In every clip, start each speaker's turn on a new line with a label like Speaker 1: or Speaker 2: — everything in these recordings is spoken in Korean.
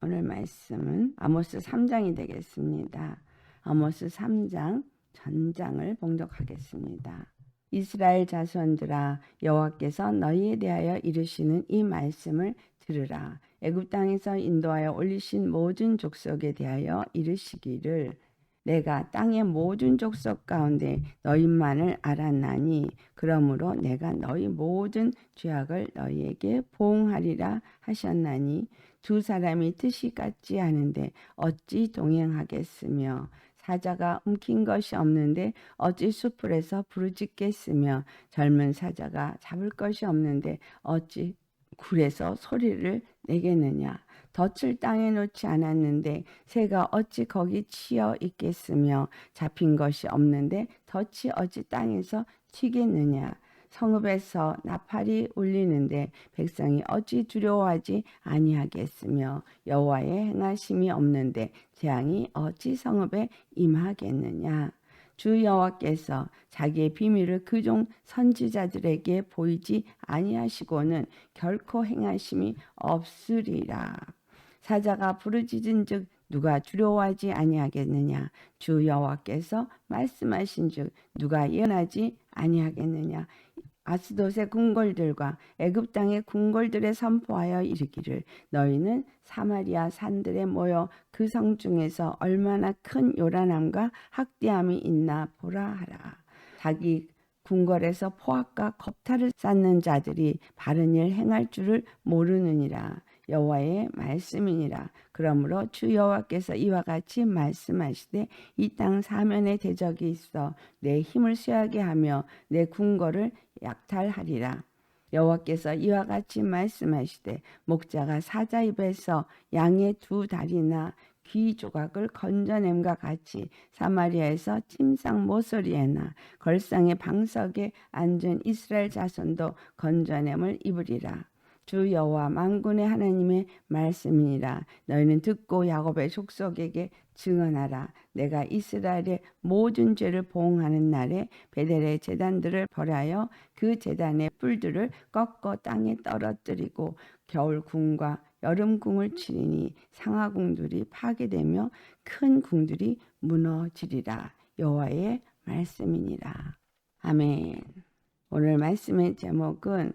Speaker 1: 오늘 말씀은 아모스 3장이 되겠습니다. 아모스 3장 전장을 봉독하겠습니다. 이스라엘 자손들아, 여호와께서 너희에 대하여 이르시는 이 말씀을 들으라. 애굽 땅에서 인도하여 올리신 모든 족속에 대하여 이르시기를, 내가 땅의 모든 족속 가운데 너희만을 알았나니 그러므로 내가 너희 모든 죄악을 너희에게 보응하리라 하셨나니, 두 사람이 뜻이 같지 않은데 어찌 동행하겠으며, 사자가 움킨 것이 없는데 어찌 수풀에서 부르짖겠으며, 젊은 사자가 잡을 것이 없는데 어찌 굴에서 소리를 내겠느냐. 덫을 땅에 놓지 않았는데 새가 어찌 거기 치여 있겠으며, 잡힌 것이 없는데 덫이 어찌 땅에서 튀겠느냐. 성읍에서 나팔이 울리는데 백성이 어찌 두려워하지 아니하겠으며, 여호와의 행하심이 없는데 재앙이 어찌 성읍에 임하겠느냐. 주 여호와께서 자기의 비밀을 그종 선지자들에게 보이지 아니하시고는 결코 행하심이 없으리라. 사자가 부르짖은즉 누가 두려워하지 아니하겠느냐. 주 여호와께서 말씀하신즉 누가 예언하지 아니하겠느냐. 아스돗의 궁궐들과 애굽 땅의 궁궐들에 선포하여 이르기를, 너희는 사마리아 산들에 모여 그 성 중에서 얼마나 큰 요란함과 학대함이 있나 보라 하라. 자기 궁궐에서 포악과 겁탈을 쌓는 자들이 바른 일 행할 줄을 모르느니라. 여호와의 말씀이니라. 그러므로 주 여호와께서 이와 같이 말씀하시되, 이 땅 사면에 대적이 있어 내 힘을 쇠하게 하며 내 궁궐을 약탈하리라. 여호와께서 이와 같이 말씀하시되, 목자가 사자 입에서 양의 두 다리나 귀 조각을 건져냄과 같이 사마리아에서 침상 모서리에나 걸상의 방석에 앉은 이스라엘 자손도 건져냄을 입으리라. 주 여호와 만군의 하나님의 말씀이니라. 너희는 듣고 야곱의 족속에게 증언하라. 내가 이스라엘의 모든 죄를 보응하는 날에 베델의 제단들을 벌하여 그 제단의 뿔들을 꺾어 땅에 떨어뜨리고 겨울 궁과 여름 궁을 치리니 상하 궁들이 파괴되며 큰 궁들이 무너지리라. 여호와의 말씀이니라. 아멘. 오늘 말씀의 제목은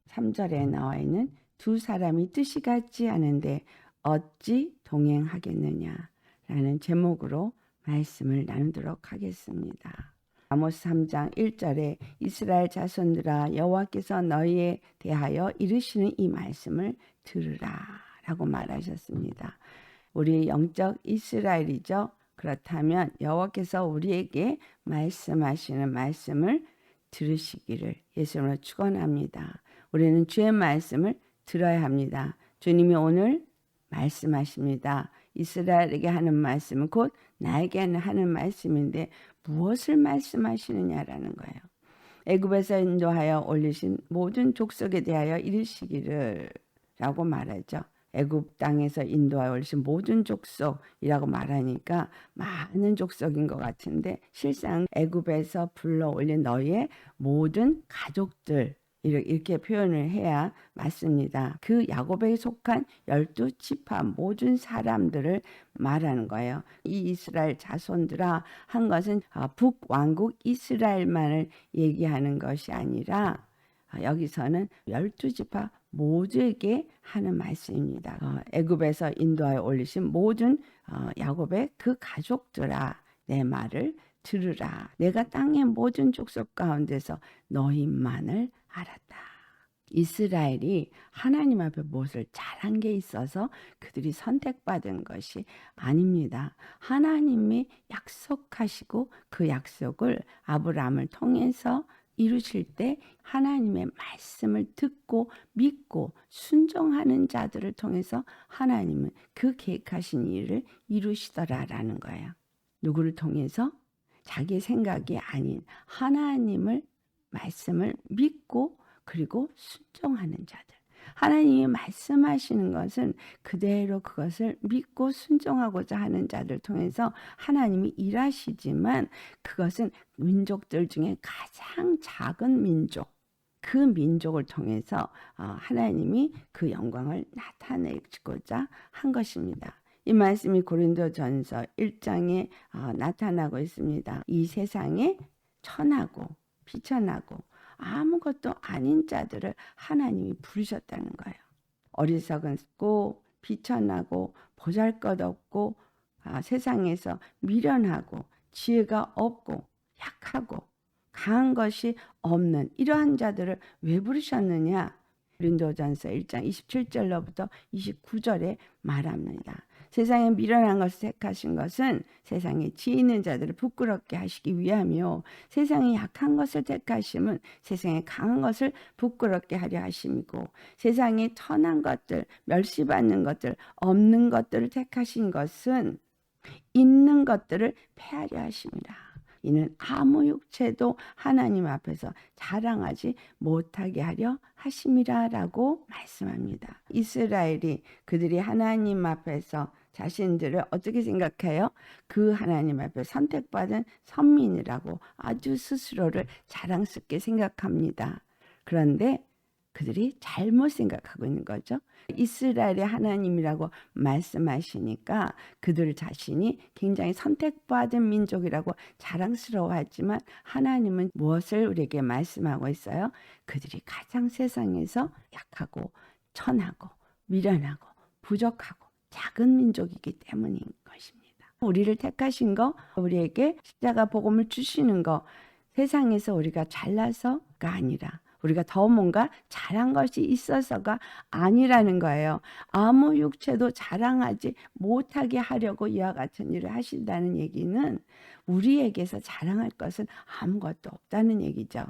Speaker 1: 3절에 나와 있는 두 사람이 뜻이 같지 않은데 어찌 동행하겠느냐 라는 제목으로 말씀을 나누도록 하겠습니다. 아모스 3장 1절에 이스라엘 자손들아, 여호와께서 너희에 대하여 이르시는 이 말씀을 들으라 라고 말하셨습니다. 우리 영적 이스라엘이죠. 그렇다면 여호와께서 우리에게 말씀하시는 말씀을 들으시기를 예수님으로 축원합니다. 우리는 주의 말씀을 들어야 합니다. 주님이 오늘 말씀하십니다. 이스라엘에게 하는 말씀은 곧 나에게 하는 말씀인데 무엇을 말씀하시느냐라는 거예요. 애굽에서 인도하여 올리신 모든 족속에 대하여 이르시기를 라고 말하죠. 애굽 땅에서 인도하여 올리신 모든 족속이라고 말하니까 많은 족속인 것 같은데, 실상 애굽에서 불러 올린 너희의 모든 가족들, 이렇게 표현을 해야 맞습니다. 그 야곱에 속한 12지파 모든 사람들을 말하는 거예요. 이 이스라엘 자손들아 한 것은 북왕국 이스라엘만을 얘기하는 것이 아니라 여기서는 12지파 모두에게 하는 말씀입니다. 애굽에서 인도하여 올리신 모든 야곱의 그 가족들아, 내 말을 들으라. 내가 땅의 모든 족속 가운데서 너희만을 알았다. 이스라엘이 하나님 앞에 무엇을 잘한 게 있어서 그들이 선택받은 것이 아닙니다. 하나님이 약속하시고 그 약속을 아브라함을 통해서 이루실 때 하나님의 말씀을 듣고 믿고 순종하는 자들을 통해서 하나님은 그 계획하신 일을 이루시더라라는 거예요. 누구를 통해서? 자기 생각이 아닌 하나님을 말씀을 믿고 그리고 순종하는 자들. 하나님이 말씀하시는 것은 그대로 그것을 믿고 순종하고자 하는 자들 통해서 하나님이 일하시지만, 그것은 민족들 중에 가장 작은 민족, 그 민족을 통해서 하나님이 그 영광을 나타내고자 한 것입니다. 이 말씀이 고린도전서 1장에 나타나고 있습니다. 이 세상에 천하고 비천하고 아무것도 아닌 자들을 하나님이 부르셨다는 거예요. 어리석고 비천하고 보잘것없고 세상에서 미련하고 지혜가 없고 약하고 강한 것이 없는 이러한 자들을 왜 부르셨느냐? 고린도전서 1장 27절로부터 29절에 말합니다. 세상에 미련한 것을 택하신 것은 세상에 지혜 있는 자들을 부끄럽게 하시기 위함이요, 세상에 약한 것을 택하심은 세상에 강한 것을 부끄럽게 하려 하심이고, 세상에 천한 것들, 멸시받는 것들, 없는 것들을 택하신 것은 있는 것들을 폐하려 하심이라. 이는 아무 육체도 하나님 앞에서 자랑하지 못하게 하려 하심이라라고 말씀합니다. 이스라엘이 그들이 하나님 앞에서 자신들을 어떻게 생각해요? 그 하나님 앞에 선택받은 선민이라고 아주 스스로를 자랑스럽게 생각합니다. 그런데 그들이 잘못 생각하고 있는 거죠. 이스라엘의 하나님이라고 말씀하시니까 그들 자신이 굉장히 선택받은 민족이라고 자랑스러워하지만, 하나님은 무엇을 우리에게 말씀하고 있어요? 그들이 가장 세상에서 약하고 천하고 미련하고 부족하고 작은 민족이기 때문인 것입니다. 우리를 택하신 거, 우리에게 십자가 복음을 주시는 거, 세상에서 우리가 잘나서가 아니라 우리가 더 뭔가 잘한 것이 있어서가 아니라는 거예요. 아무 육체도 자랑하지 못하게 하려고 이와 같은 일을 하신다는 얘기는 우리에게서 자랑할 것은 아무것도 없다는 얘기죠.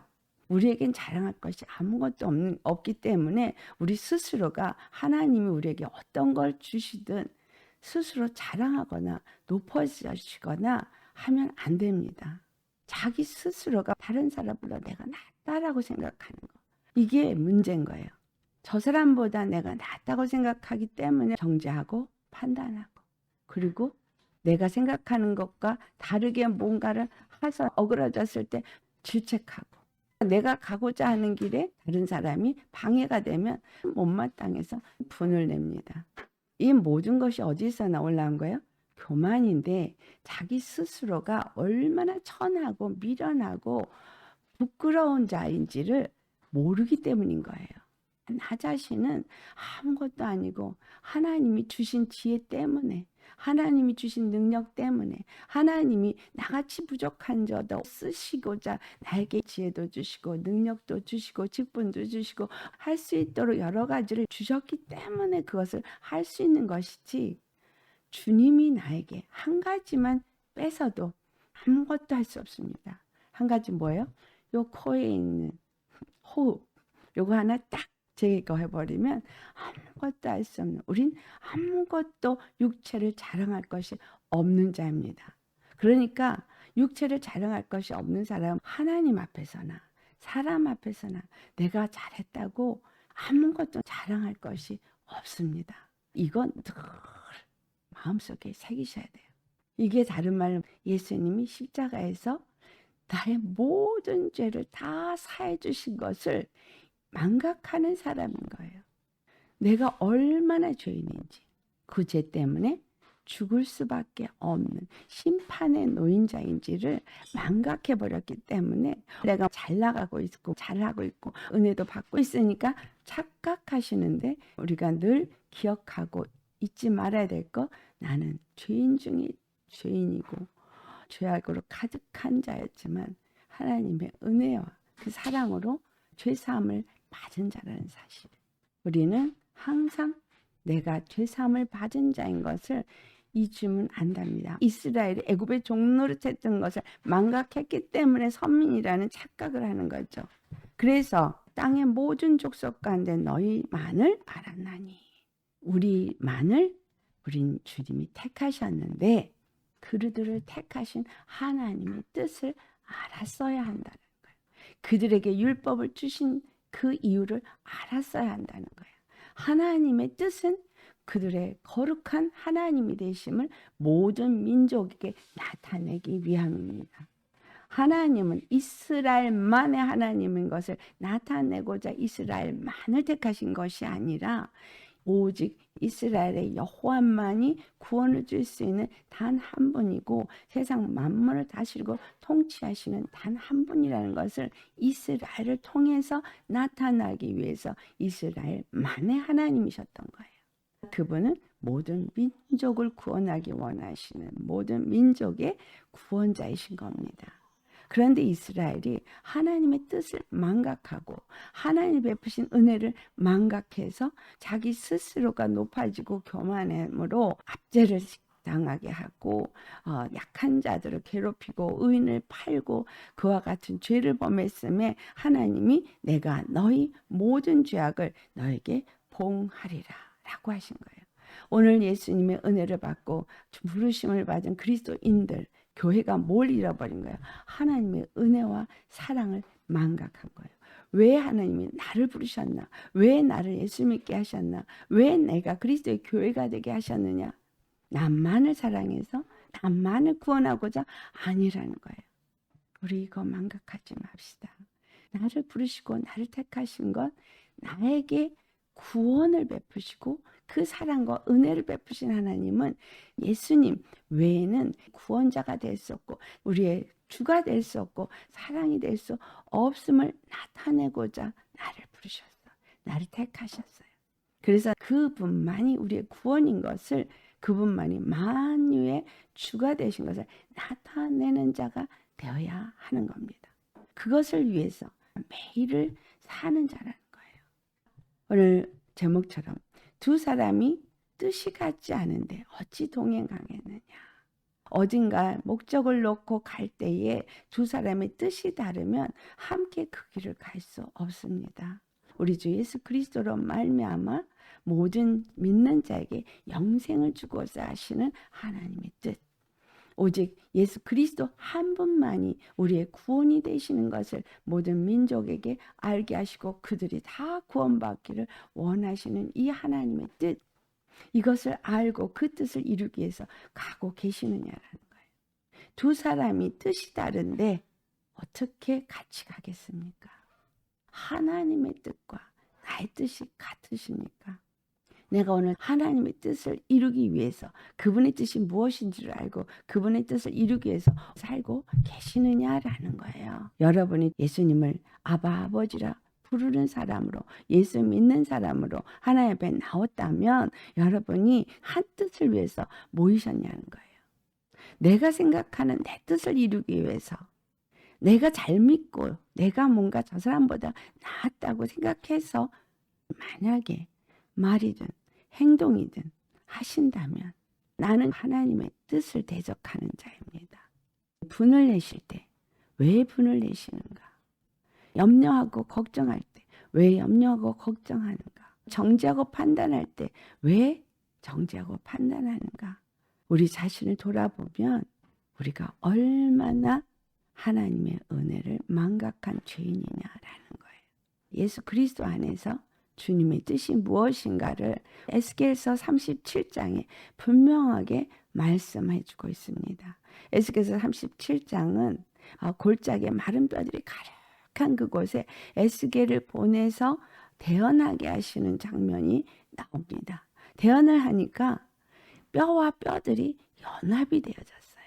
Speaker 1: 우리에겐 자랑할 것이 아무것도 없기 때문에 우리 스스로가 하나님이 우리에게 어떤 걸 주시든 스스로 자랑하거나 높아지거나 하면 안 됩니다. 자기 스스로가 다른 사람보다 내가 낫다라고 생각하는 거, 이게 문제인 거예요. 저 사람보다 내가 낫다고 생각하기 때문에 정죄하고 판단하고, 그리고 내가 생각하는 것과 다르게 뭔가를 해서 어그러졌을 때 질책하고, 내가 가고자 하는 길에 다른 사람이 방해가 되면 못마땅해서 분을 냅니다. 이 모든 것이 어디서 올라온 거예요? 교만인데 자기 스스로가 얼마나 천하고 미련하고 부끄러운 자인지를 모르기 때문인 거예요. 나 자신은 아무것도 아니고 하나님이 주신 지혜 때문에, 하나님이 주신 능력 때문에, 하나님이 나같이 부족한 자도 쓰시고자 나에게 지혜도 주시고 능력도 주시고 직분도 주시고 할 수 있도록 여러 가지를 주셨기 때문에 그것을 할 수 있는 것이지, 주님이 나에게 한 가지만 뺏어도 아무것도 할 수 없습니다. 한 가지 뭐예요? 요 코에 있는 호흡, 요거 하나 딱 제거해버리면 아무것도 할 수 없는, 우린 아무것도 육체를 자랑할 것이 없는 자입니다. 그러니까 육체를 자랑할 것이 없는 사람은 하나님 앞에서나 사람 앞에서나 내가 잘했다고 아무것도 자랑할 것이 없습니다. 이건 늘 마음속에 새기셔야 돼요. 이게 다른 말로 예수님이 십자가에서 나의 모든 죄를 다 사해 주신 것을 망각하는 사람인 거예요. 내가 얼마나 죄인인지, 그 죄 때문에 죽을 수밖에 없는 심판의 노인자인지를 망각해 버렸기 때문에 내가 잘 나가고 있고 잘하고 있고 은혜도 받고 있으니까 착각하시는데, 우리가 늘 기억하고 잊지 말아야 될 거, 나는 죄인 중에 죄인이고 죄악으로 가득한 자였지만 하나님의 은혜와 그 사랑으로 죄사함을 받은 자라는 사실, 우리는 항상 내가 죄사함을 받은 자인 것을 잊으면 안답니다. 이스라엘이 애굽의 종노릇했던 것을 망각했기 때문에 선민이라는 착각을 하는 거죠. 그래서 땅의 모든 족속 가운데 너희만을 알았나니, 우리만을 우린 주님이 택하셨는데 그들을 택하신 하나님의 뜻을 알았어야 한다는 거예요. 그들에게 율법을 주신 그 이유를 알았어야 한다는 거예요. 하나님의 뜻은 그들의 거룩한 하나님이 되심을 모든 민족에게 나타내기 위함입니다. 하나님은 이스라엘만의 하나님인 것을 나타내고자 이스라엘만을 택하신 것이 아니라 오직 이스라엘의 여호와만이 구원을 줄 수 있는 단 한 분이고 세상 만물을 다스리고 통치하시는 단 한 분이라는 것을 이스라엘을 통해서 나타나기 위해서 이스라엘만의 하나님이셨던 거예요. 그분은 모든 민족을 구원하기 원하시는 모든 민족의 구원자이신 겁니다. 그런데 이스라엘이 하나님의 뜻을 망각하고 하나님이 베푸신 은혜를 망각해서 자기 스스로가 높아지고 교만함으로 압제를 당하게 하고 약한 자들을 괴롭히고 의인을 팔고 그와 같은 죄를 범했음에 하나님이 내가 너희 모든 죄악을 너에게 봉하리라 라고 하신 거예요. 오늘 예수님의 은혜를 받고 부르심을 받은 그리스도인들 교회가 뭘 잃어버린 거예요? 하나님의 은혜와 사랑을 망각한 거예요. 왜 하나님이 나를 부르셨나? 왜 나를 예수 믿게 하셨나? 왜 내가 그리스도의 교회가 되게 하셨느냐? 나만을 사랑해서 나만을 구원하고자 아니라는 거예요. 우리 이거 망각하지 맙시다. 나를 부르시고 나를 택하신 것 나에게 구원을 베푸시고 그 사랑과 은혜를 베푸신 하나님은 예수님 외에는 구원자가 될 수 없고 우리의 주가 될 수 없고 사랑이 될 수 없음을 나타내고자 나를 부르셨어. 나를 택하셨어요. 그래서 그분만이 우리의 구원인 것을 그분만이 만유의 주가 되신 것을 나타내는 자가 되어야 하는 겁니다. 그것을 위해서 매일을 사는 자라는 거예요. 오늘 제목처럼 두 사람이 뜻이 같지 않은데 어찌 동행하겠느냐. 어딘가 목적을 놓고 갈 때에 두 사람의 뜻이 다르면 함께 그 길을 갈 수 없습니다. 우리 주 예수 그리스도로 말미암아 모든 믿는 자에게 영생을 주고자 하시는 하나님의 뜻. 오직 예수 그리스도 한 분만이 우리의 구원이 되시는 것을 모든 민족에게 알게 하시고 그들이 다 구원받기를 원하시는 이 하나님의 뜻. 이것을 알고 그 뜻을 이루기 위해서 가고 계시느냐라는 거예요. 두 사람이 뜻이 다른데 어떻게 같이 가겠습니까? 하나님의 뜻과 나의 뜻이 같으십니까? 내가 오늘 하나님의 뜻을 이루기 위해서 그분의 뜻이 무엇인지를 알고 그분의 뜻을 이루기 위해서 살고 계시느냐라는 거예요. 여러분이 예수님을 아바 아버지라 부르는 사람으로 예수 믿는 사람으로 하나님 앞에 나왔다면 여러분이 한 뜻을 위해서 모이셨냐는 거예요. 내가 생각하는 내 뜻을 이루기 위해서 내가 잘 믿고 내가 뭔가 저 사람보다 낫다고 생각해서 만약에 말이든 행동이든 하신다면 나는 하나님의 뜻을 대적하는 자입니다. 분을 내실 때 왜 분을 내시는가? 염려하고 걱정할 때 왜 염려하고 걱정하는가? 정죄하고 판단할 때 왜 정죄하고 판단하는가? 우리 자신을 돌아보면 우리가 얼마나 하나님의 은혜를 망각한 죄인이냐라는 거예요. 예수 그리스도 안에서 주님의 뜻이 무엇인가를 에스겔서 37장에 분명하게 말씀해 주고 있습니다. 에스겔서 37장은 골짜기에 마른 뼈들이 가득한 그곳에 에스겔을 보내서 대언하게 하시는 장면이 나옵니다. 대언을 하니까 뼈와 뼈들이 연합이 되어졌어요.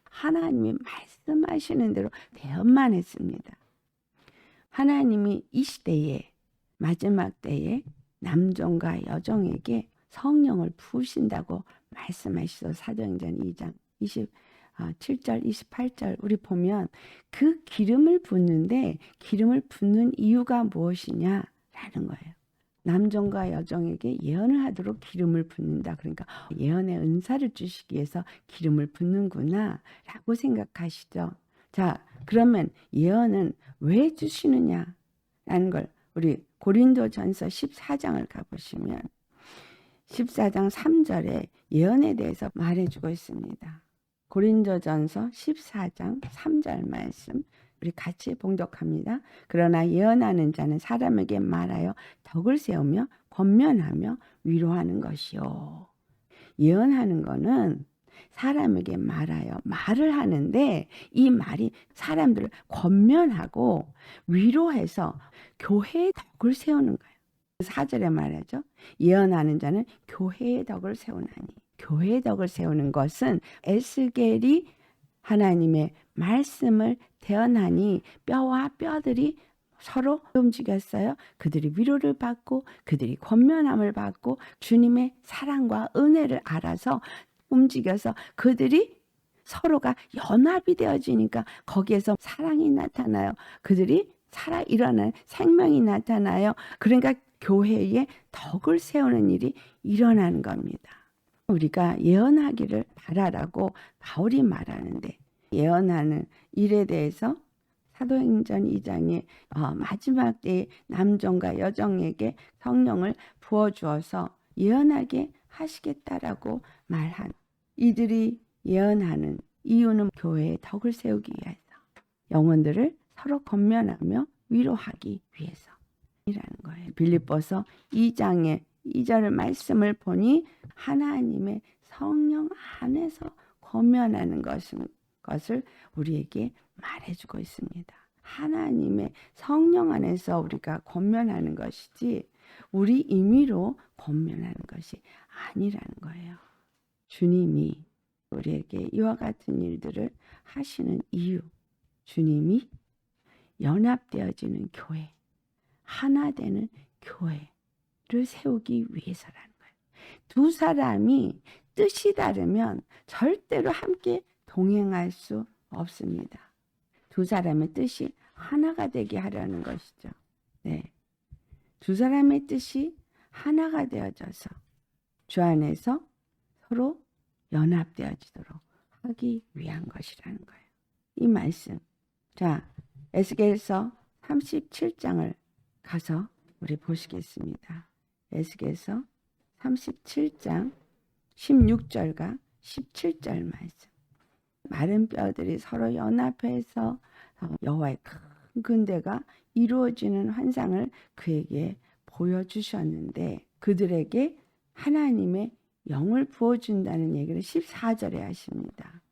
Speaker 1: 하나님이 말씀하시는 대로 대언만 했습니다. 하나님이 이 시대에 마지막 때에 남종과 여종에게 성령을 부으신다고 말씀하시죠. 사도행전 2장 27절 28절 우리 보면 그 기름을 붓는데 기름을 붓는 이유가 무엇이냐라는 거예요. 남종과 여종에게 예언을 하도록 기름을 붓는다. 그러니까 예언의 은사를 주시기 위해서 기름을 붓는구나 라고 생각하시죠. 자, 그러면 예언은 왜 주시느냐라는 걸 우리 고린도전서 14장을 가보시면 14장 3절에 예언에 대해서 말해주고 있습니다. 고린도전서 14장 3절 말씀 우리 같이 봉독합니다. 그러나 예언하는 자는 사람에게 말하여 덕을 세우며 권면하며 위로하는 것이요. 예언하는 거는 사람에게 말하여 말을 하는데 이 말이 사람들을 권면하고 위로해서 교회의 덕을 세우는 거예요. 4절에 말하죠. 예언하는 자는 교회의 덕을 세우나니. 교회의 덕을 세우는 것은 에스겔이 하나님의 말씀을 대언하니 뼈와 뼈들이 서로 움직였어요. 그들이 위로를 받고 그들이 권면함을 받고 주님의 사랑과 은혜를 알아서 움직여서 그들이 서로가 연합이 되어지니까 거기에서 사랑이 나타나요. 그들이 살아 일어나는 생명이 나타나요. 그러니까 교회에 덕을 세우는 일이 일어나는 겁니다. 우리가 예언하기를 바라라고 바울이 말하는데 예언하는 일에 대해서 사도행전 2장에 마지막 때에 남종과 여종에게 성령을 부어주어서 예언하게 하시겠다라고 말한 이들이 예언하는 이유는 교회의 덕을 세우기 위해서 영혼들을 서로 권면하며 위로하기 위해서 이라는 거예요. 빌립보서 2장의 2절 말씀을 보니 하나님의 성령 안에서 권면하는 것을 우리에게 말해주고 있습니다. 하나님의 성령 안에서 우리가 권면하는 것이지 우리 임의로 권면하는 것이 아니라는 거예요. 주님이 우리에게 이와 같은 일들을 하시는 이유, 주님이 연합되어지는 교회, 하나 되는 교회를 세우기 위해서라는 거예요. 두 사람이 뜻이 다르면 절대로 함께 동행할 수 없습니다. 두 사람의 뜻이 하나가 되게 하려는 것이죠. 네. 두 사람의 뜻이 하나가 되어져서 주 안에서 서로 연합되어지도록 하기 위한 것이라는 거예요. 이 말씀. 자, 에스겔서 37장을 가서 우리 보시겠습니다. 에스겔서 37장 16절과 17절 말씀. 마른 뼈들이 서로 연합해서 여호와의 큰 군대가 이루어지는 환상을 그에게 보여주셨는데 그들에게 하나님의 영을 부어준다는 얘기를 14절에 하십니다.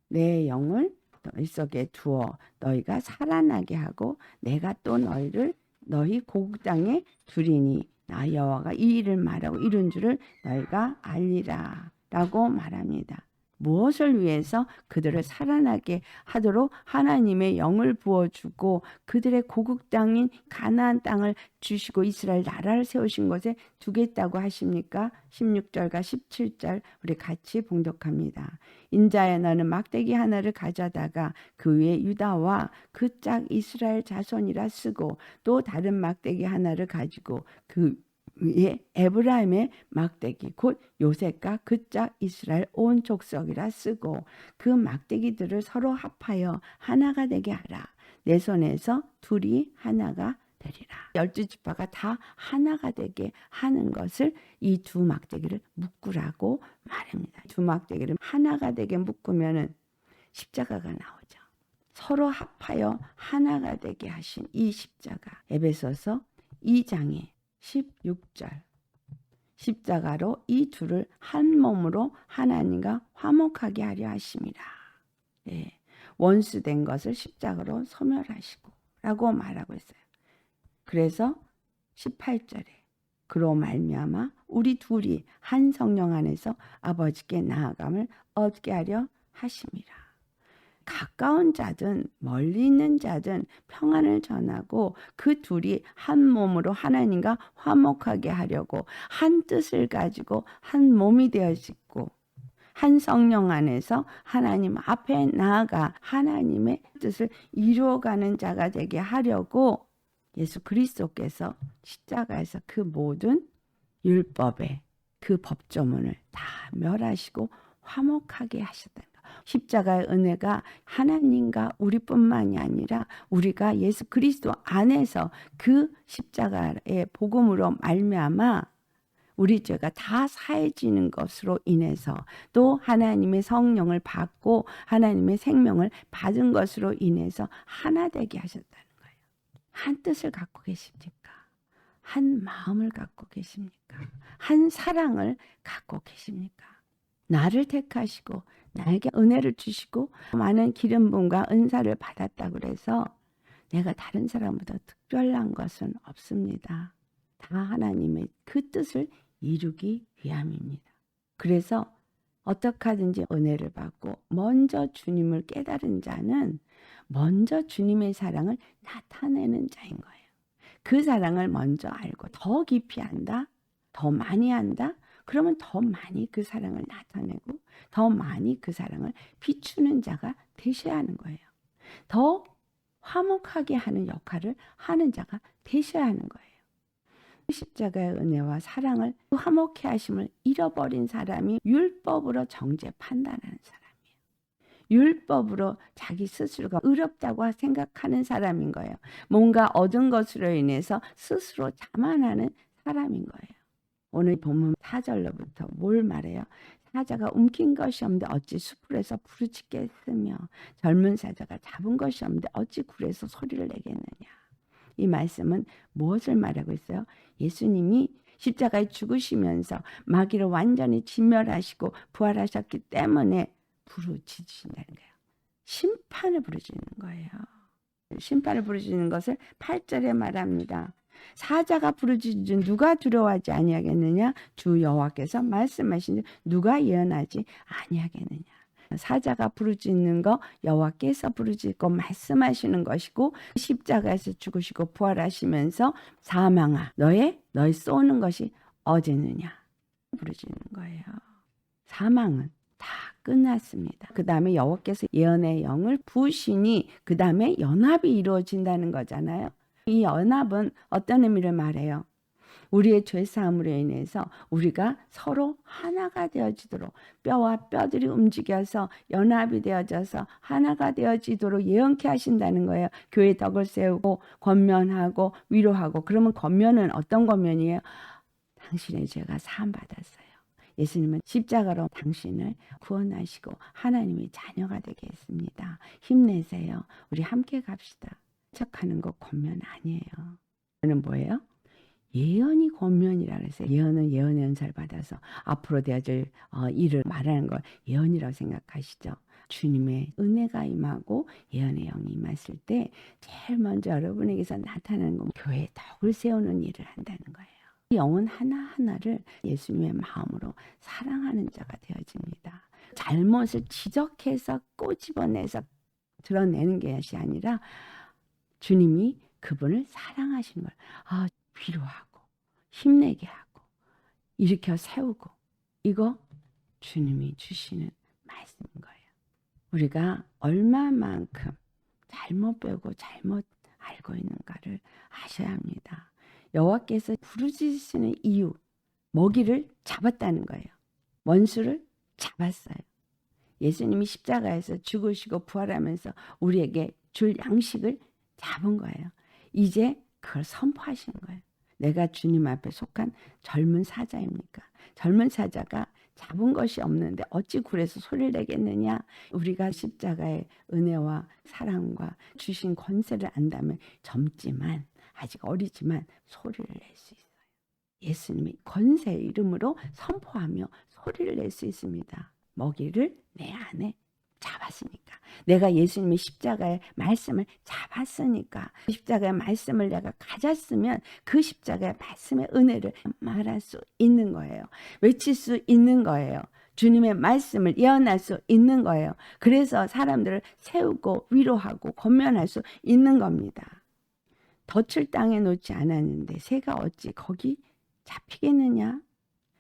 Speaker 1: 내 영을 너희 속에 두어 너희가 살아나게 하고 내가 또 너희를 너희 고국 땅에 두리니 나 여호와가 이 일을 말하고 이룬 줄을 너희가 알리라 라고 말합니다. 무엇을 위해서 그들을 살아나게 하도록 하나님의 영을 부어주고 그들의 고국 땅인 가나안 땅을 주시고 이스라엘 나라를 세우신 곳에 두겠다고 하십니까? 16절과 17절 우리 같이 봉독합니다. 인자야 너는 막대기 하나를 가져다가 그 위에 유다와 그 짝 이스라엘 자손이라 쓰고 또 다른 막대기 하나를 가지고 그 위에 에브라임의 막대기 곧 요셉과 그 짝 이스라엘 온 족속이라 쓰고 그 막대기들을 서로 합하여 하나가 되게 하라. 내 손에서 둘이 하나가 되리라. 12지파가 다 하나가 되게 하는 것을 이 두 막대기를 묶으라고 말합니다. 두 막대기를 하나가 되게 묶으면은 십자가가 나오죠. 서로 합하여 하나가 되게 하신 이 십자가. 에베소서 2장에 16절 십자가로 이 둘을 한 몸으로 하나님과 화목하게 하려 하심이라. 네. 원수된 것을 십자가로 소멸하시고 라고 말하고 있어요. 그래서 18절에 그로 말미암아 우리 둘이 한 성령 안에서 아버지께 나아감을 얻게 하려 하심이라. 가까운 자든 멀리 있는 자든 평안을 전하고 그 둘이 한 몸으로 하나님과 화목하게 하려고 한 뜻을 가지고 한 몸이 되어지고 한 성령 안에서 하나님 앞에 나아가 하나님의 뜻을 이루어가는 자가 되게 하려고 예수 그리스도께서 십자가에서 그 모든 율법의 그 법조문을 다 멸하시고 화목하게 하셨다는 거예요. 십자가의 은혜가 하나님과 우리뿐만이 아니라 우리가 예수 그리스도 안에서 그 십자가의 복음으로 말미암아 우리 죄가 다 사해지는 것으로 인해서 또 하나님의 성령을 받고 하나님의 생명을 받은 것으로 인해서 하나 되게 하셨다는 거예요. 한 뜻을 갖고 계십니까? 한 마음을 갖고 계십니까? 한 사랑을 갖고 계십니까? 나를 택하시고 나에게 은혜를 주시고 많은 기름 부음과 은사를 받았다고 그래서 내가 다른 사람보다 특별한 것은 없습니다. 다 하나님의 그 뜻을 이루기 위함입니다. 그래서 어떻게 하든지 은혜를 받고 먼저 주님을 깨달은 자는 먼저 주님의 사랑을 나타내는 자인 거예요. 그 사랑을 먼저 알고 더 깊이 안다, 더 많이 안다, 그러면 더 많이 그 사랑을 나타내고 더 많이 그 사랑을 비추는 자가 되셔야 하는 거예요. 더 화목하게 하는 역할을 하는 자가 되셔야 하는 거예요. 십자가의 은혜와 사랑을 화목해 하심을 잃어버린 사람이 율법으로 정죄 판단하는 사람이에요. 율법으로 자기 스스로가 의롭다고 생각하는 사람인 거예요. 뭔가 얻은 것으로 인해서 스스로 자만하는 사람인 거예요. 오늘 본문 4절로부터 뭘 말해요? 사자가 움킨 것이 없는데 어찌 수풀에서 부르짖겠으며 젊은 사자가 잡은 것이 없는데 어찌 굴에서 소리를 내겠느냐. 이 말씀은 무엇을 말하고 있어요? 예수님이 십자가에 죽으시면서 마귀를 완전히 진멸하시고 부활하셨기 때문에 부르짖으신다는 거예요. 심판을 부르짖는 거예요. 심판을 부르짖는 것을 8절에 말합니다. 사자가 부르짖은 누가 두려워하지 아니하겠느냐? 주 여호와께서 말씀하신 누가 예언하지 아니하겠느냐? 사자가 부르짖는 거 여호와께서 부르짖고 말씀하시는 것이고 십자가에서 죽으시고 부활하시면서 사망아 너희 쏘는 것이 어디느냐 부르짖는 거예요. 사망은 다 끝났습니다. 그 다음에 여호와께서 예언의 영을 부으시니 그 다음에 연합이 이루어진다는 거잖아요. 이 연합은 어떤 의미를 말해요? 우리의 죄사함으로 인해서 우리가 서로 하나가 되어지도록 뼈와 뼈들이 움직여서 연합이 되어져서 하나가 되어지도록 예언케 하신다는 거예요. 교회 덕을 세우고 권면하고 위로하고. 그러면 권면은 어떤 권면이에요? 당신의 죄가 사함받았어요. 예수님은 십자가로 당신을 구원하시고 하나님의 자녀가 되게 했습니다. 힘내세요. 우리 함께 갑시다. 척하는 거 권면 아니에요. 이거는 뭐예요? 예언이 권면이라고 했어요. 예언은 예언의 은사를 받아서 앞으로 되어질 일을 말하는 걸 예언이라고 생각하시죠. 주님의 은혜가 임하고 예언의 영이 임했을 때 제일 먼저 여러분에게서 나타나는 건 교회에 덕을 세우는 일을 한다는 거예요. 영혼 하나하나를 예수님의 마음으로 사랑하는 자가 되어집니다. 잘못을 지적해서 꼬집어내서 드러내는 것이 아니라 주님이 그분을 사랑하시는 걸 위로하고 힘내게 하고 일으켜 세우고 이거 주님이 주시는 말씀인 거예요. 우리가 얼마만큼 잘못 배우고 잘못 알고 있는가를 아셔야 합니다. 여호와께서 부르짖으시는 이유 먹이를 잡았다는 거예요. 원수를 잡았어요. 예수님이 십자가에서 죽으시고 부활하면서 우리에게 줄 양식을 잡은 거예요. 이제 그걸 선포하시는 거예요. 내가 주님 앞에 속한 젊은 사자입니까? 젊은 사자가 잡은 것이 없는데 어찌 굴에서 소리를 내겠느냐? 우리가 십자가의 은혜와 사랑과 주신 권세를 안다면 젊지만 아직 어리지만 소리를 낼 수 있어요. 예수님이 권세의 이름으로 선포하며 소리를 낼 수 있습니다. 먹이를 내 안에 잡았으니까. 내가 예수님의 십자가의 말씀을 잡았으니까. 십자가의 말씀을 내가 가졌으면 그 십자가의 말씀의 은혜를 말할 수 있는 거예요. 외칠 수 있는 거예요. 주님의 말씀을 예언할 수 있는 거예요. 그래서 사람들을 세우고 위로하고 권면할 수 있는 겁니다. 덫을 땅에 놓지 않았는데 새가 어찌 거기 잡히겠느냐?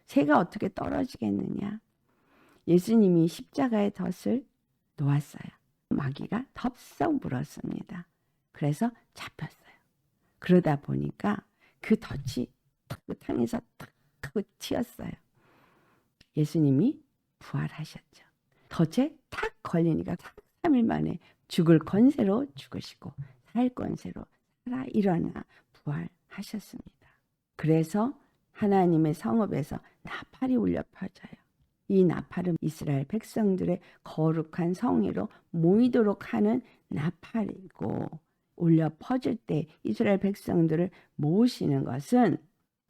Speaker 1: 새가 어떻게 떨어지겠느냐? 예수님이 십자가의 덫을 놓았어요. 마귀가 덥석 물었습니다. 그래서 잡혔어요. 그러다 보니까 그 덫이 탁 땅에서 탁 하고 튀었어요. 예수님이 부활하셨죠. 덫에 탁 걸리니까 3일 만에 죽을 권세로 죽으시고 살 권세로 살아 일어나 부활하셨습니다. 그래서 하나님의 성읍에서 나팔이 울려 퍼져요. 이 나팔은 이스라엘 백성들의 거룩한 성회로 모이도록 하는 나팔이고 울려 퍼질 때 이스라엘 백성들을 모으시는 것은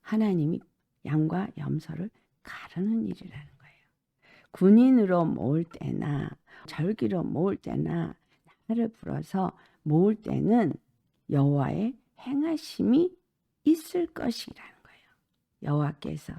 Speaker 1: 하나님이 양과 염소를 가르는 일이라는 거예요. 군인으로 모을 때나 절기로 모을 때나 나를 불어서 모을 때는 여호와의 행하심이 있을 것이라는 거예요. 여호와께서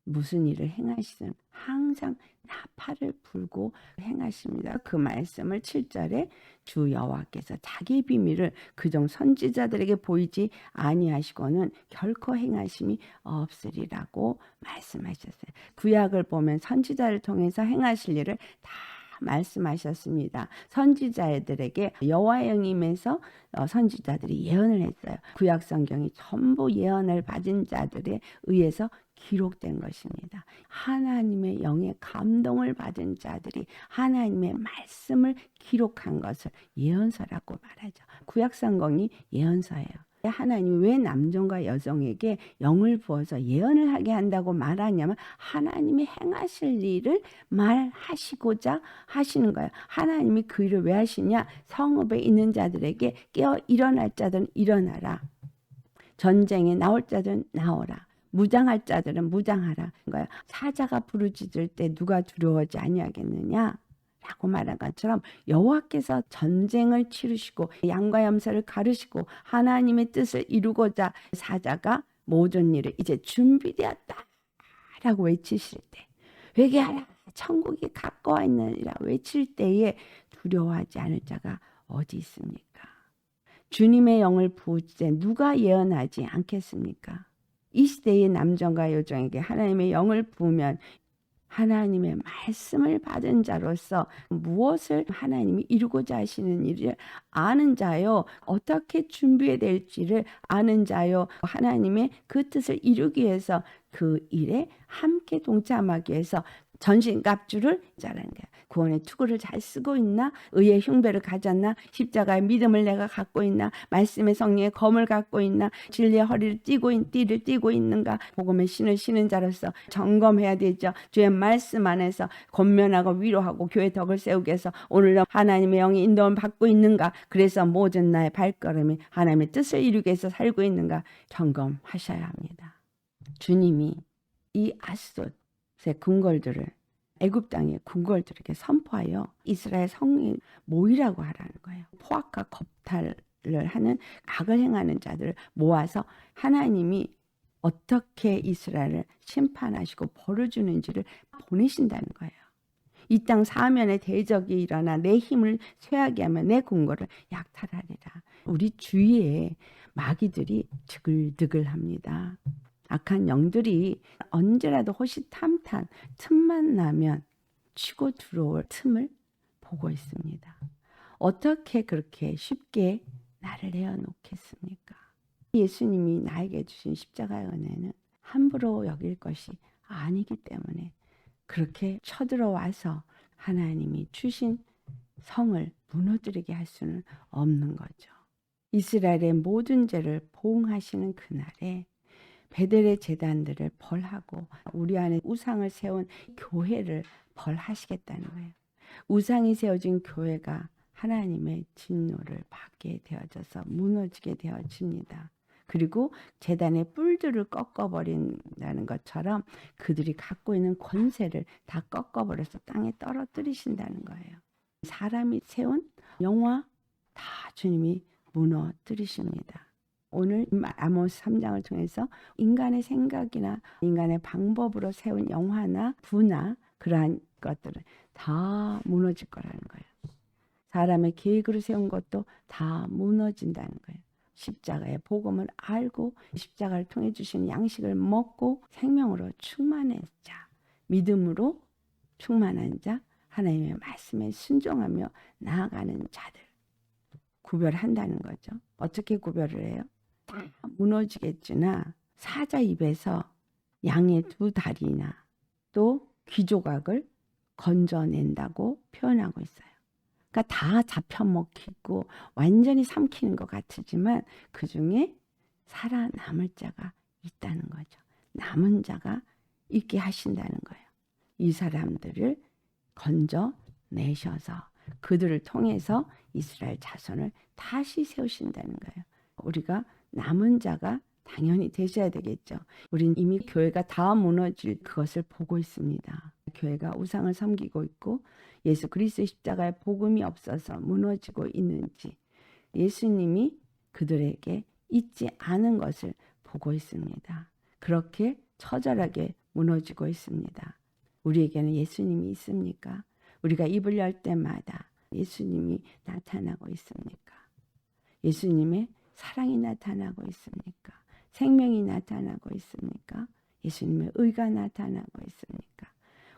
Speaker 1: 무슨 일을 행하시든 항상 나팔을 불고 행하십니다. 그 말씀을 7절에 주 여호와께서 자기 비밀을 그종 선지자들에게 보이지 아니하시고는 결코 행하심이 없으리라고 말씀하셨어요. 구약을 보면 선지자를 통해서 행하실 일을 다 말씀하셨습니다. 선지자들에게 여호와의 영이 임해서 선지자들이 예언을 했어요. 구약 성경이 전부 예언을 받은 자들에 의해서 기록된 것입니다. 하나님의 영의 감동을 받은 자들이 하나님의 말씀을 기록한 것을 예언서라고 말하죠. 구약 성경이 예언서예요. 하나님이 왜 남종과 여종에게 영을 부어서 예언을 하게 한다고 말하냐면 하나님이 행하실 일을 말하시고자 하시는 거예요. 하나님이 그 일을 왜 하시냐? 성읍에 있는 자들에게 깨어 일어날 자들은 일어나라. 전쟁에 나올 자들은 나오라. 무장할 자들은 무장하라. 거야. 사자가 부르짖을 때 누가 두려워하지 아니하겠느냐? 라고 말한 것처럼 여호와께서 전쟁을 치르시고 양과 염소를 가르시고 하나님의 뜻을 이루고자 사자가 모든 일을 이제 준비되었다 라고 외치실 때, 회개하라 천국이 가까워 있느니라 외칠 때에 두려워하지 않을 자가 어디 있습니까? 주님의 영을 부으실 때 누가 예언하지 않겠습니까? 이 시대의 남정과 여종에게 하나님의 영을 부으면 하나님의 말씀을 받은 자로서 무엇을 하나님이 이루고자 하시는 일을 아는 자요, 어떻게 준비해야 될지를 아는 자요, 하나님의 그 뜻을 이루기 위해서 그 일에 함께 동참하기 위해서 전신갑주를 자라는 거야. 구원의 투구를 잘 쓰고 있나? 의의 흉배를 가졌나? 십자가의 믿음을 내가 갖고 있나? 말씀의 성령의 검을 갖고 있나? 진리의 허리를 띠를 띠고 있는가? 복음의 신을 신은 자로서 점검해야 되죠. 주의 말씀 안에서 권면하고 위로하고 교회 덕을 세우기 위해서 오늘도 하나님의 영이 인도를 받고 있는가? 그래서 모든 나의 발걸음이 하나님의 뜻을 이루기 위해서 살고 있는가? 점검하셔야 합니다. 주님이 이 아스돗 궁궐들을 애굽 땅의 궁궐들에게 선포하여 이스라엘 성인 모이라고 하라는 거예요. 포악과 겁탈을 하는 악을 행하는 자들을 모아서 하나님이 어떻게 이스라엘을 심판하시고 벌을 주는지를 보내신다는 거예요. 이 땅 사면에 대적이 일어나 내 힘을 쇠하게 하면 내 궁궐을 약탈하리라. 우리 주위에 마귀들이 드글드글합니다. 악한 영들이 언제라도 호시탐탐 틈만 나면 치고 들어올 틈을 보고 있습니다. 어떻게 그렇게 쉽게 나를 내어놓겠습니까? 예수님이 나에게 주신 십자가의 은혜는 함부로 여길 것이 아니기 때문에 그렇게 쳐들어와서 하나님이 주신 성을 무너뜨리게 할 수는 없는 거죠. 이스라엘의 모든 죄를 보응하시는 그날에 베델의 제단들을 벌하고 우리 안에 우상을 세운 교회를 벌하시겠다는 거예요. 우상이 세워진 교회가 하나님의 진노를 받게 되어져서 무너지게 되어집니다. 그리고 제단의 뿔들을 꺾어버린다는 것처럼 그들이 갖고 있는 권세를 다 꺾어버려서 땅에 떨어뜨리신다는 거예요. 사람이 세운 영화 다 주님이 무너뜨리십니다. 오늘 아모스 3장을 통해서 인간의 생각이나 인간의 방법으로 세운 영화나 부나 그러한 것들은 다 무너질 거라는 거예요. 사람의 계획으로 세운 것도 다 무너진다는 거예요. 십자가의 복음을 알고 십자가를 통해 주신 양식을 먹고 생명으로 충만한 자, 믿음으로 충만한 자, 하나님의 말씀에 순종하며 나아가는 자들 구별한다는 거죠. 어떻게 구별을 해요? 다 무너지겠으나 사자 입에서 양의 두 다리나 또 귀조각을 건져낸다고 표현하고 있어요. 그러니까 다 잡혀먹히고 완전히 삼키는 것 같지만 그 중에 살아남을 자가 있다는 거죠. 남은 자가 있게 하신다는 거예요. 이 사람들을 건져내셔서 그들을 통해서 이스라엘 자손을 다시 세우신다는 거예요. 우리가 남은 자가 당연히 되셔야 되겠죠. 우린 이미 교회가 다 무너질 그것을 보고 있습니다. 교회가 우상을 섬기고 있고 예수 그리스도의 십자가의 복음이 없어서 무너지고 있는지 예수님이 그들에게 잊지 않은 것을 보고 있습니다. 그렇게 처절하게 무너지고 있습니다. 우리에게는 예수님이 있습니까? 우리가 입을 열 때마다 예수님이 나타나고 있습니까? 예수님의 사랑이 나타나고 있습니까? 생명이 나타나고 있습니까? 예수님의 의가 나타나고 있습니까?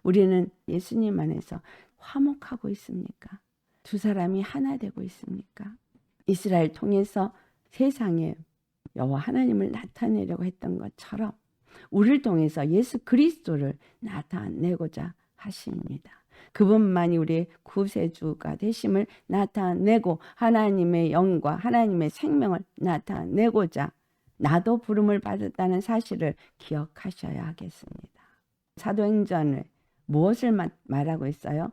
Speaker 1: 우리는 예수님 안에서 화목하고 있습니까? 두 사람이 하나 되고 있습니까? 이스라엘 통해서 세상에 여호와 하나님을 나타내려고 했던 것처럼 우리를 통해서 예수 그리스도를 나타내고자 하십니다. 그분만이 우리의 구세주가 되심을 나타내고 하나님의 영과 하나님의 생명을 나타내고자 나도 부름을 받았다는 사실을 기억하셔야 하겠습니다. 사도행전을 무엇을 말하고 있어요?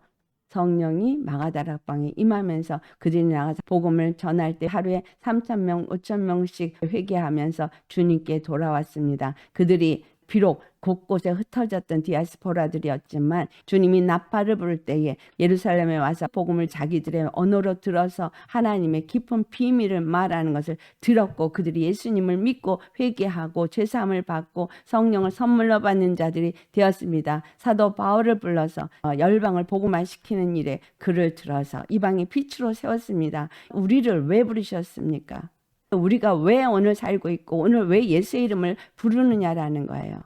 Speaker 1: 성령이 마가다락방에 임하면서 그들이 나가서 복음을 전할 때 하루에 3,000명, 5,000명씩 회개하면서 주님께 돌아왔습니다. 그들이 비록 곳곳에 흩어졌던 디아스포라들이었지만 주님이 나팔을 부를 때에 예루살렘에 와서 복음을 자기들의 언어로 들어서 하나님의 깊은 비밀을 말하는 것을 들었고 그들이 예수님을 믿고 회개하고 죄사함을 받고 성령을 선물로 받는 자들이 되었습니다. 사도 바울을 불러서 열방을 복음화시키는 일에 그를 들어서 이방의 빛으로 세웠습니다. 우리를 왜 부르셨습니까? 우리가 왜 오늘 살고 있고 오늘 왜 예수의 이름을 부르느냐라는 거예요.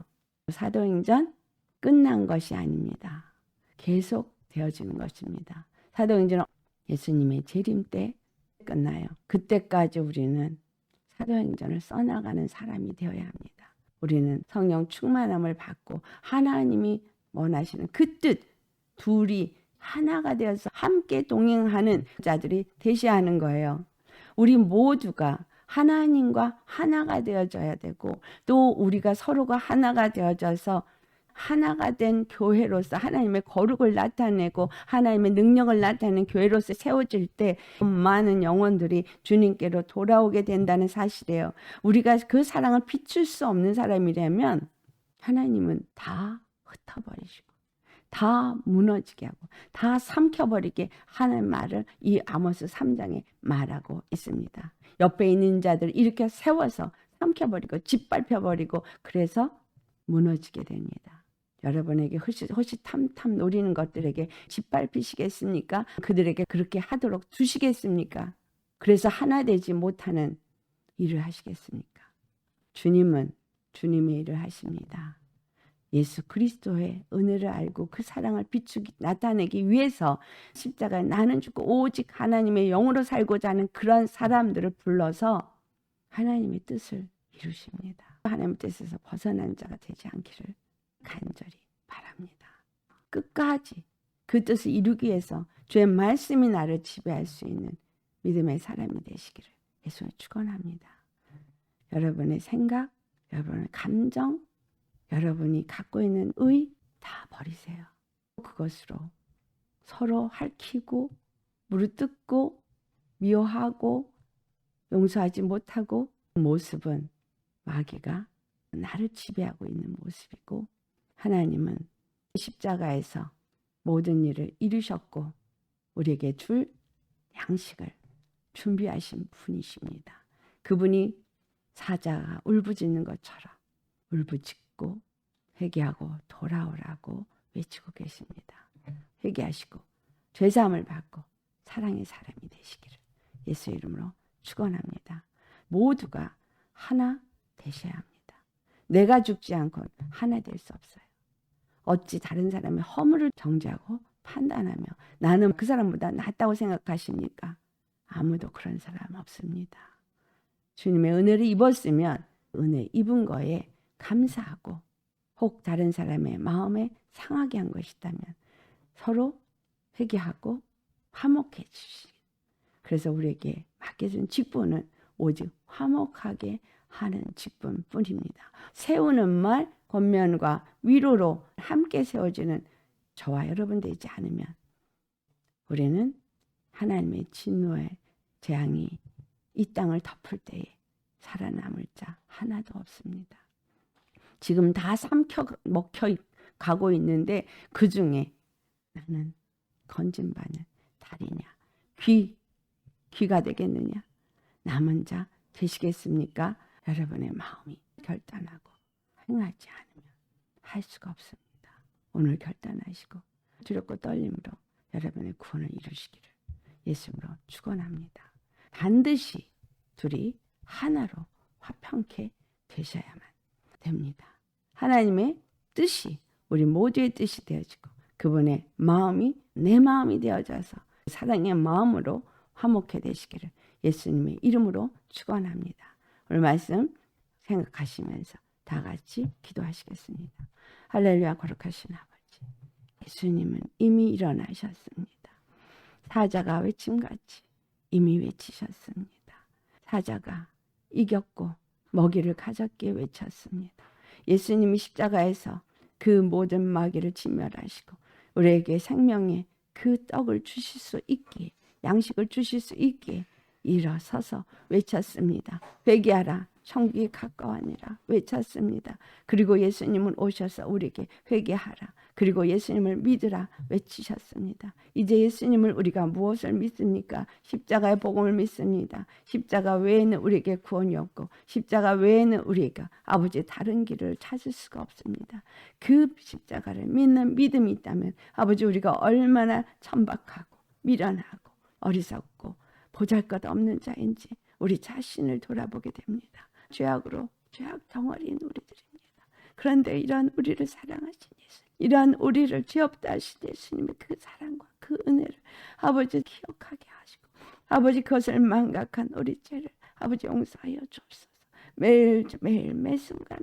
Speaker 1: 사도행전 끝난 것이 아닙니다. 계속 되어지는 것입니다. 사도행전은 예수님의 재림 때 끝나요. 그때까지 우리는 사도행전을 써나가는 사람이 되어야 합니다. 우리는 성령 충만함을 받고 하나님이 원하시는 그 뜻, 둘이 하나가 되어서 함께 동행하는 자들이 되셔야 하는 거예요. 우리 모두가 하나님과 하나가 되어져야 되고 또 우리가 서로가 하나가 되어져서 하나가 된 교회로서 하나님의 거룩을 나타내고 하나님의 능력을 나타내는 교회로서 세워질 때 많은 영혼들이 주님께로 돌아오게 된다는 사실이에요. 우리가 그 사랑을 비출 수 없는 사람이라면 하나님은 다 흩어버리시고 다 무너지게 하고 다 삼켜버리게 하는 말을 이 아모스 3장에 말하고 있습니다. 옆에 있는 자들 이렇게 세워서 삼켜버리고 짓밟혀버리고 그래서 무너지게 됩니다. 여러분에게 호시탐탐 노리는 것들에게 짓밟히시겠습니까? 그들에게 그렇게 하도록 두시겠습니까? 그래서 하나 되지 못하는 일을 하시겠습니까? 주님은 주님의 일을 하십니다. 예수 그리스도의 은혜를 알고 그 사랑을 비추기 나타내기 위해서 십자가에 나는 죽고 오직 하나님의 영으로 살고자 하는 그런 사람들을 불러서 하나님의 뜻을 이루십니다. 하나님의 뜻에서 벗어난 자가 되지 않기를 간절히 바랍니다. 끝까지 그 뜻을 이루기 위해서 주의 말씀이 나를 지배할 수 있는 믿음의 사람이 되시기를 예수님 축원합니다. 여러분의 생각, 여러분의 감정, 여러분이 갖고 있는 의 다 버리세요. 그것으로 서로 핥히고 무릎 뜯고 미워하고 용서하지 못하고 그 모습은 마귀가 나를 지배하고 있는 모습이고 하나님은 십자가에서 모든 일을 이루셨고 우리에게 줄 양식을 준비하신 분이십니다. 그분이 사자가 울부짖는 것처럼 울부짖고 회개하고 돌아오라고 외치고 계십니다. 회개하시고 죄사함을 받고 사랑의 사람이 되시기를 예수 이름으로 축원합니다. 모두가 하나 되셔야 합니다. 내가 죽지 않고 하나 될 수 없어요. 어찌 다른 사람의 허물을 정죄하고 판단하며 나는 그 사람보다 낫다고 생각하십니까? 아무도 그런 사람 없습니다. 주님의 은혜를 입었으면 은혜 입은 거에 감사하고 혹 다른 사람의 마음에 상하게 한 것이 있다면 서로 회개하고 화목해 주시기. 그래서 우리에게 맡겨준 직분은 오직 화목하게 하는 직분뿐입니다. 세우는 말, 권면과 위로로 함께 세워지는 저와 여러분 되지 않으면 우리는 하나님의 진노의 재앙이 이 땅을 덮을 때에 살아남을 자 하나도 없습니다. 지금 다 삼켜 먹혀 가고 있는데 그 중에 나는 건진받는 다리냐, 귀가 되겠느냐, 남은 자 되시겠습니까? 여러분의 마음이 결단하고 행하지 않으면 할 수가 없습니다. 오늘 결단하시고 두렵고 떨림으로 여러분의 구원을 이루시기를 예수님으로 축원합니다. 반드시 둘이 하나로 화평케 되셔야만 됩니다. 하나님의 뜻이 우리 모두의 뜻이 되어지고 그분의 마음이 내 마음이 되어져서 사랑의 마음으로 화목해 되시기를 예수님의 이름으로 축원합니다. 오늘 말씀 생각하시면서 다 같이 기도하시겠습니다. 할렐루야. 거룩하신 아버지, 예수님은 이미 일어나셨습니다. 사자가 외침같이 이미 외치셨습니다. 사자가 이겼고 먹이를 가졌기에 외쳤습니다. 예수님이 십자가에서 그 모든 마귀를 진멸하시고 우리에게 생명의 그 떡을 주실 수 있기에, 양식을 주실 수 있기에 일어서서 외쳤습니다. 회개하라, 천국이 가까우니라 외쳤습니다. 그리고 예수님은 오셔서 우리에게 회개하라, 그리고 예수님을 믿으라 외치셨습니다. 이제 예수님을 우리가 무엇을 믿습니까? 십자가의 복음을 믿습니다. 십자가 외에는 우리에게 구원이 없고 십자가 외에는 우리가 아버지 다른 길을 찾을 수가 없습니다. 그 십자가를 믿는 믿음이 있다면 아버지 우리가 얼마나 천박하고 미련하고 어리석고 보잘것없는 자인지 우리 자신을 돌아보게 됩니다. 죄악으로 죄악 덩어리인 우리들입니다. 그런데 이러한 우리를 사랑하신 예수, 이러한 우리를 죄 없다 하신 예수님의 그 사랑과 그 은혜를 아버지 기억하게 하시고 아버지 그것을 망각한 우리 죄를 아버지 용서하여 주옵소서. 매일매일 매순간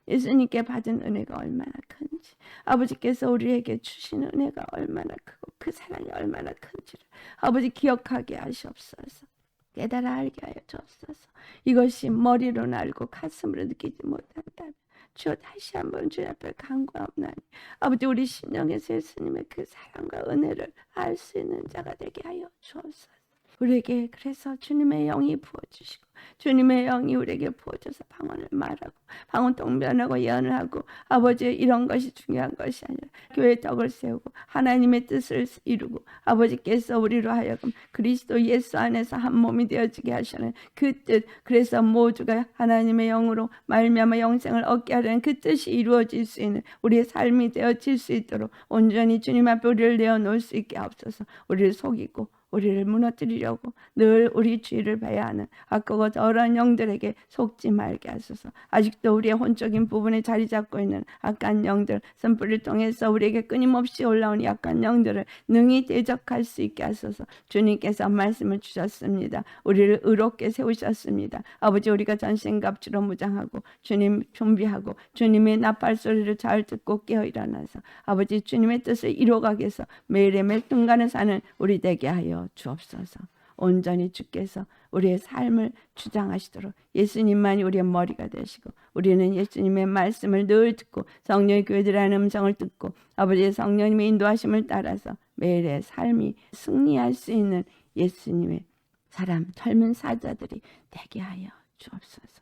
Speaker 1: 예수님께 받은 은혜가 얼마나 큰지, 아버지께서 우리에게 주시는 은혜가 얼마나 크고 그 사랑이 얼마나 큰지를 아버지 기억하게 하시옵소서. 깨달아 알게 하여 주옵소서. 이것이 머리로 알고 가슴으로 느끼지 못한다면 주여 다시 한번 주님 앞에 간구하옵나니 아버지 우리 심령에서 예수님의 그 사랑과 은혜를 알 수 있는 자가 되게 하여 주옵소서. 우리에게 그래서 주님의 영이 부어주시고 주님의 영이 우리에게 부어줘서 방언을 말하고 방언 통변하고 예언을 하고 아버지 이런 것이 중요한 것이 아니라 교회의 떡을 세우고 하나님의 뜻을 이루고 아버지께서 우리로 하여금 그리스도 예수 안에서 한 몸이 되어지게 하시는 그 뜻, 그래서 모두가 하나님의 영으로 말미암아 영생을 얻게 하려는 그 뜻이 이루어질 수 있는 우리의 삶이 되어질 수 있도록 온전히 주님 앞에 우리를 내어놓을 수 있게 하옵소서. 우리를 속이고 우리를 무너뜨리려고 늘 우리 주의를 봐야 하는 악하고 더러운 영들에게 속지 말게 하소서. 아직도 우리의 혼적인 부분에 자리 잡고 있는 악한 영들, 선불을 통해서 우리에게 끊임없이 올라온 약한 영들을 능히 대적할 수 있게 하소서. 주님께서 말씀을 주셨습니다. 우리를 의롭게 세우셨습니다. 아버지 우리가 전신갑주로 무장하고 주님 준비하고 주님의 나팔 소리를 잘 듣고 깨어 일어나서 아버지 주님의 뜻을 이루어가기 위해서 매일의 매 순간을 사는 우리 되게 하여 주옵소서. 온전히 주께서 우리의 삶을 주장하시도록 예수님만이 우리의 머리가 되시고 우리는 예수님의 말씀을 늘 듣고 성령의 교회들의 음성을 듣고 아버지의 성령님의 인도하심을 따라서 매일의 삶이 승리할 수 있는 예수님의 사람 젊은 사자들이 되게 하여 주옵소서.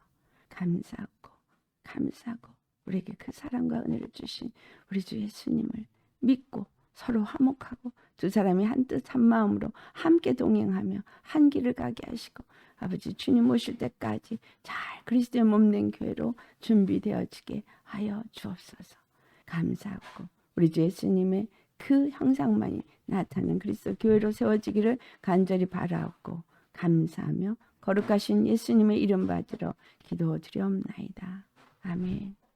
Speaker 1: 감사하고 우리에게 그 사랑과 은혜를 주신 우리 주 예수님을 믿고 서로 화목하고 두 사람이 한 뜻 한 마음으로 함께 동행하며 한 길을 가게 하시고 아버지 주님 오실 때까지 잘 그리스도의 몸된 교회로 준비되어지게 하여 주옵소서. 감사하고 우리 주 예수님의 그 형상만이 나타나는 그리스도 교회로 세워지기를 간절히 바라옵고 감사하며 거룩하신 예수님의 이름 받들어 기도드리옵나이다. 아멘.